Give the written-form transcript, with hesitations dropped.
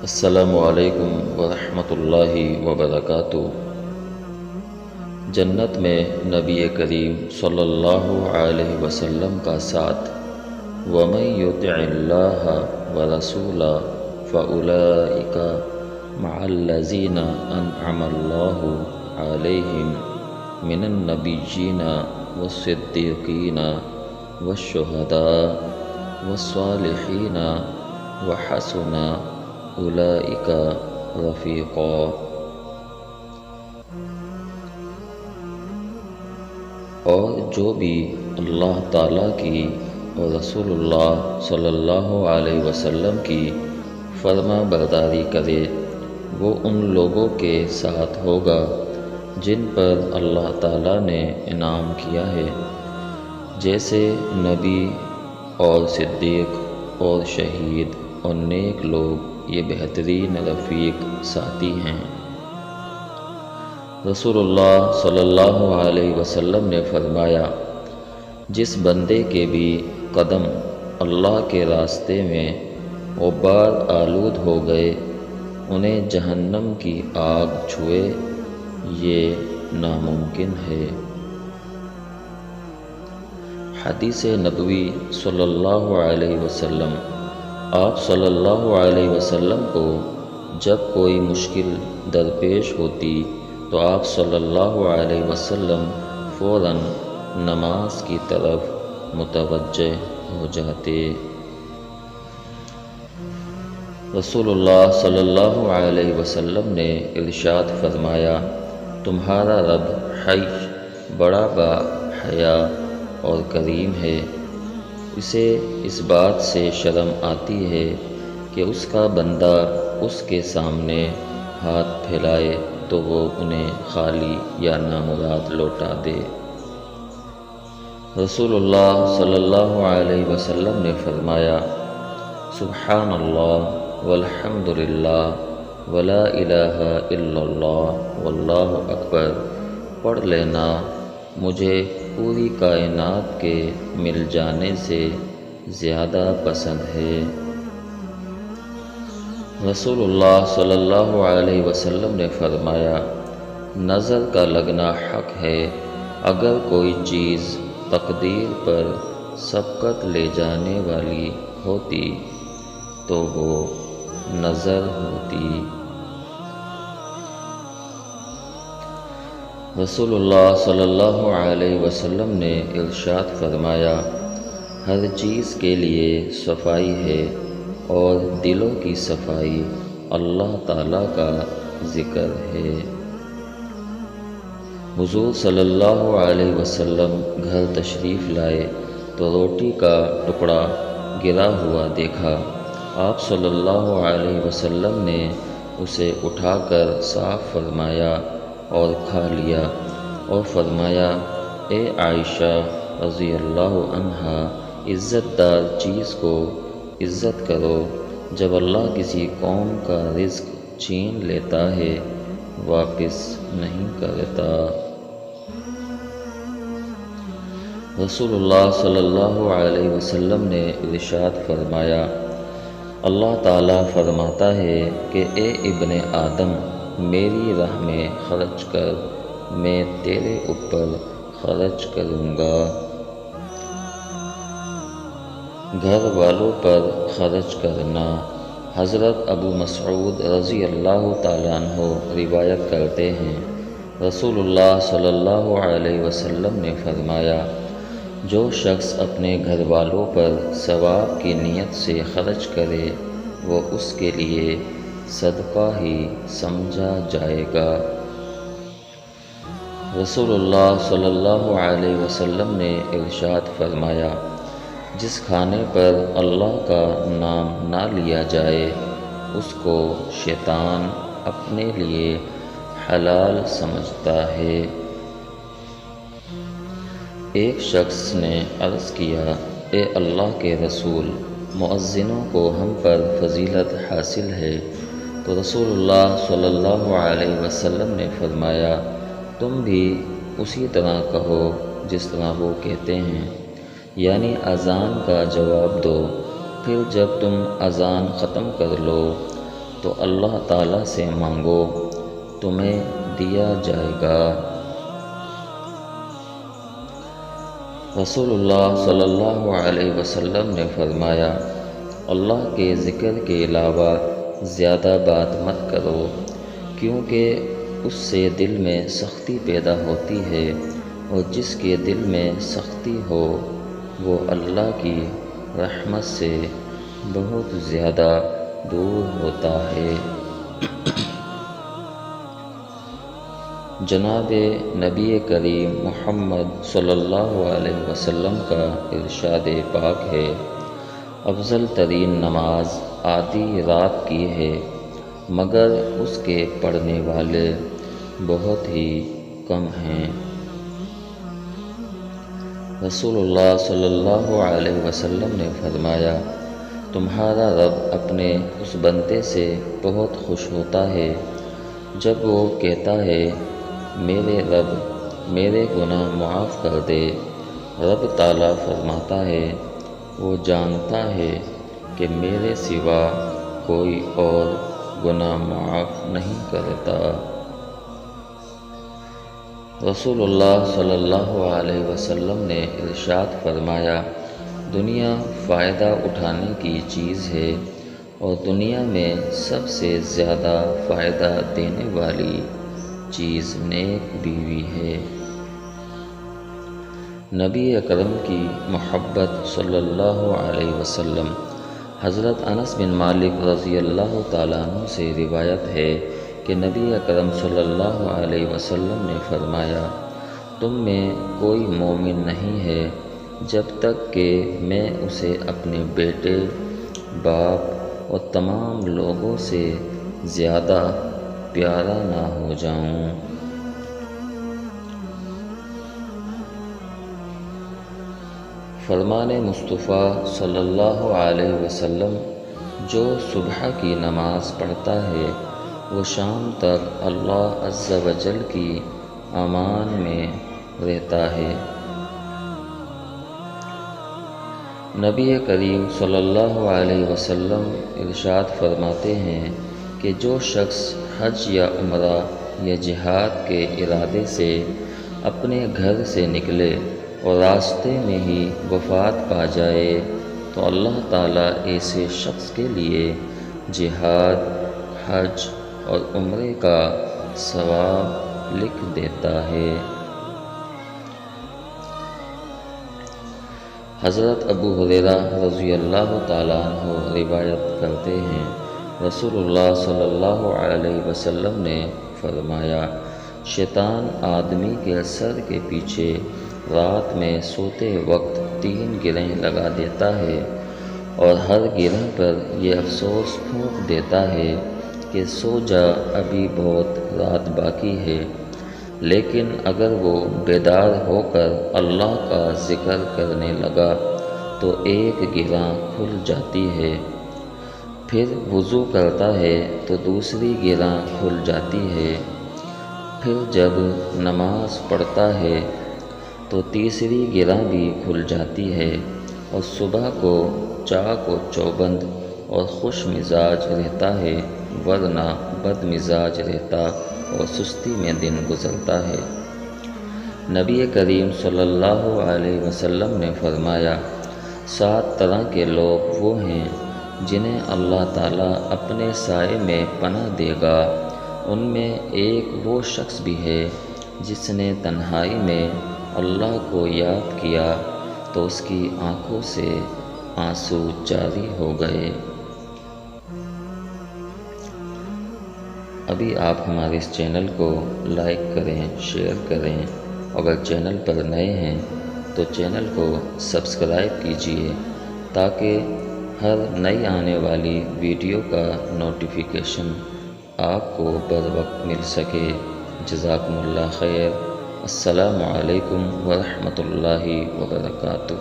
السلام علیکم ورحمۃ اللہ وبرکاتہ۔ جنت میں نبی کریم صلی اللہ علیہ وسلم کا ساتھ۔ وَمَن يُطِعِ اللَّهَ وَرَسُولَهُ فَأُولَئِكَ مَعَ الَّذِينَ أَنْعَمَ اللَّهُ عَلَيْهِم مِّنَ النَّبِيِّينَ وَالصِّدِّيقِينَ وَالشُّهَدَاءِ وَالصَّالِحِينَ وَحَسُنَ أُولَئِكَ رفیقا۔ اور جو بھی اللہ تعالیٰ کی اور رسول اللہ صلی اللہ علیہ وسلم کی فرما برداری کرے وہ ان لوگوں کے ساتھ ہوگا جن پر اللہ تعالیٰ نے انعام کیا ہے، جیسے نبی اور صدیق اور شہید اور نیک لوگ، یہ بہترین رفیق ساتھی ہیں۔ رسول اللہ صلی اللہ علیہ وسلم نے فرمایا، جس بندے کے بھی قدم اللہ کے راستے میں غبار آلود ہو گئے، انہیں جہنم کی آگ چھوئے، یہ ناممکن ہے۔ حدیث نبوی صلی اللہ علیہ وسلم۔ آپ صلی اللہ علیہ وسلم کو جب کوئی مشکل درپیش ہوتی تو آپ صلی اللہ علیہ وسلم فوراً نماز کی طرف متوجہ ہو جاتے۔ رسول اللہ صلی اللہ علیہ وسلم نے ارشاد فرمایا، تمہارا رب حی، بڑا با حیا اور کریم ہے۔ اسے اس بات سے شرم آتی ہے کہ اس کا بندہ اس کے سامنے ہاتھ پھیلائے تو وہ انہیں خالی یا نامراد لوٹا دے۔ رسول اللہ صلی اللہ علیہ وسلم نے فرمایا، سبحان اللہ والحمد للہ ولا الہ الا اللہ واللہ اکبر پڑھ لینا مجھے پوری کائنات کے مل جانے سے زیادہ پسند ہے۔ رسول اللہ صلی اللہ علیہ وسلم نے فرمایا، نظر کا لگنا حق ہے، اگر کوئی چیز تقدیر پر سبقت لے جانے والی ہوتی تو وہ نظر ہوتی۔ رسول اللہ صلی اللہ علیہ وسلم نے ارشاد فرمایا، ہر چیز کے لیے صفائی ہے اور دلوں کی صفائی اللہ تعالیٰ کا ذکر ہے۔ حضور صلی اللہ علیہ وسلم گھر تشریف لائے تو روٹی کا ٹکڑا گرا ہوا دیکھا۔ آپ صلی اللہ علیہ وسلم نے اسے اٹھا کر صاف فرمایا اور کھا لیا، اور فرمایا، اے عائشہ رضی اللہ عنہا، عزت دار چیز کو عزت کرو، جب اللہ کسی قوم کا رزق چھین لیتا ہے واپس نہیں کرتا۔ رسول اللہ صلی اللہ علیہ وسلم نے ارشاد فرمایا، اللہ تعالیٰ فرماتا ہے کہ اے ابن آدم، میری راہ میں خرچ کر، میں تیرے اوپر خرچ کروں گا۔ گھر والوں پر خرچ کرنا۔ حضرت ابو مسعود رضی اللہ تعالیٰ عنہ روایت کرتے ہیں، رسول اللہ صلی اللہ علیہ وسلم نے فرمایا، جو شخص اپنے گھر والوں پر ثواب کی نیت سے خرچ کرے وہ اس کے لیے صدقہ ہی سمجھا جائے گا۔ رسول اللہ صلی اللہ علیہ وسلم نے ارشاد فرمایا، جس کھانے پر اللہ کا نام نہ لیا جائے اس کو شیطان اپنے لیے حلال سمجھتا ہے۔ ایک شخص نے عرض کیا، اے اللہ کے رسول، مؤذنوں کو ہم پر فضیلت حاصل ہے، تو رسول اللہ صلی اللہ علیہ وسلم نے فرمایا، تم بھی اسی طرح کہو جس طرح وہ کہتے ہیں، یعنی اذان کا جواب دو، پھر جب تم اذان ختم کر لو تو اللہ تعالیٰ سے مانگو، تمہیں دیا جائے گا۔ رسول اللہ صلی اللہ علیہ وسلم نے فرمایا، اللہ کے ذکر کے علاوہ زیادہ بات مت کرو، کیونکہ اس سے دل میں سختی پیدا ہوتی ہے، اور جس کے دل میں سختی ہو وہ اللہ کی رحمت سے بہت زیادہ دور ہوتا ہے۔ جناب نبی کریم محمد صلی اللہ علیہ وسلم کا ارشاد پاک ہے، افضل ترین نماز آدھی رات کی ہے، مگر اس کے پڑھنے والے بہت ہی کم ہیں۔ رسول اللہ صلی اللہ علیہ وسلم نے فرمایا، تمہارا رب اپنے اس بندے سے بہت خوش ہوتا ہے جب وہ کہتا ہے، میرے رب میرے گناہ معاف کر دے۔ رب تعالیٰ فرماتا ہے، وہ جانتا ہے کہ میرے سوا کوئی اور گناہ معاف نہیں کرتا۔ رسول اللہ صلی اللہ علیہ وسلم نے ارشاد فرمایا، دنیا فائدہ اٹھانے کی چیز ہے، اور دنیا میں سب سے زیادہ فائدہ دینے والی چیز نیک بیوی ہے۔ نبی اکرم کی محبت صلی اللہ علیہ وسلم۔ حضرت انس بن مالک رضی اللہ تعالیٰ عنہ سے روایت ہے کہ نبی اکرم صلی اللہ علیہ وسلم نے فرمایا، تم میں کوئی مومن نہیں ہے جب تک کہ میں اسے اپنے بیٹے، باپ اور تمام لوگوں سے زیادہ پیارا نہ ہو جاؤں۔ فرمان مصطفیٰ صلی اللہ علیہ وسلم، جو صبح کی نماز پڑھتا ہے وہ شام تک اللہ عز و جل کی امان میں رہتا ہے۔ نبی کریم صلی اللہ علیہ وسلم ارشاد فرماتے ہیں کہ جو شخص حج یا عمرہ یا جہاد کے ارادے سے اپنے گھر سے نکلے اور راستے میں ہی وفات پا جائے تو اللہ تعالیٰ ایسے شخص کے لیے جہاد، حج اور عمرے کا ثواب لکھ دیتا ہے۔ حضرت ابو ہریرہ رضی اللہ تعالیٰ عنہ روایت کرتے ہیں، رسول اللہ صلی اللہ علیہ وسلم نے فرمایا، شیطان آدمی کے سر کے پیچھے رات میں سوتے وقت 3 گرہیں لگا دیتا ہے، اور ہر گرہ پر یہ افسوس پھونک دیتا ہے کہ سو جا، ابھی بہت رات باقی ہے، لیکن اگر وہ بیدار ہو کر اللہ کا ذکر کرنے لگا تو ایک گرہ کھل جاتی ہے، پھر وضو کرتا ہے تو دوسری گرہ کھل جاتی ہے، پھر جب نماز پڑھتا ہے تو تیسری گرہ بھی کھل جاتی ہے، اور صبح کو چاق و چوبند اور خوش مزاج رہتا ہے، ورنہ بد مزاج رہتا اور سستی میں دن گزرتا ہے۔ نبی کریم صلی اللہ علیہ وسلم نے فرمایا، 7 طرح کے لوگ وہ ہیں جنہیں اللہ تعالیٰ اپنے سائے میں پناہ دے گا، ان میں ایک وہ شخص بھی ہے جس نے تنہائی میں اللہ کو یاد کیا تو اس کی آنکھوں سے آنسو جاری ہو گئے۔ ابھی آپ ہمارے اس چینل کو لائک کریں، شیئر کریں، اگر چینل پر نئے ہیں تو چینل کو سبسکرائب کیجیے تاکہ ہر نئی آنے والی ویڈیو کا نوٹیفیکیشن آپ کو بروقت مل سکے۔ جزاکم اللہ خیر۔ السلام علیکم ورحمۃ اللہ وبرکاتہ۔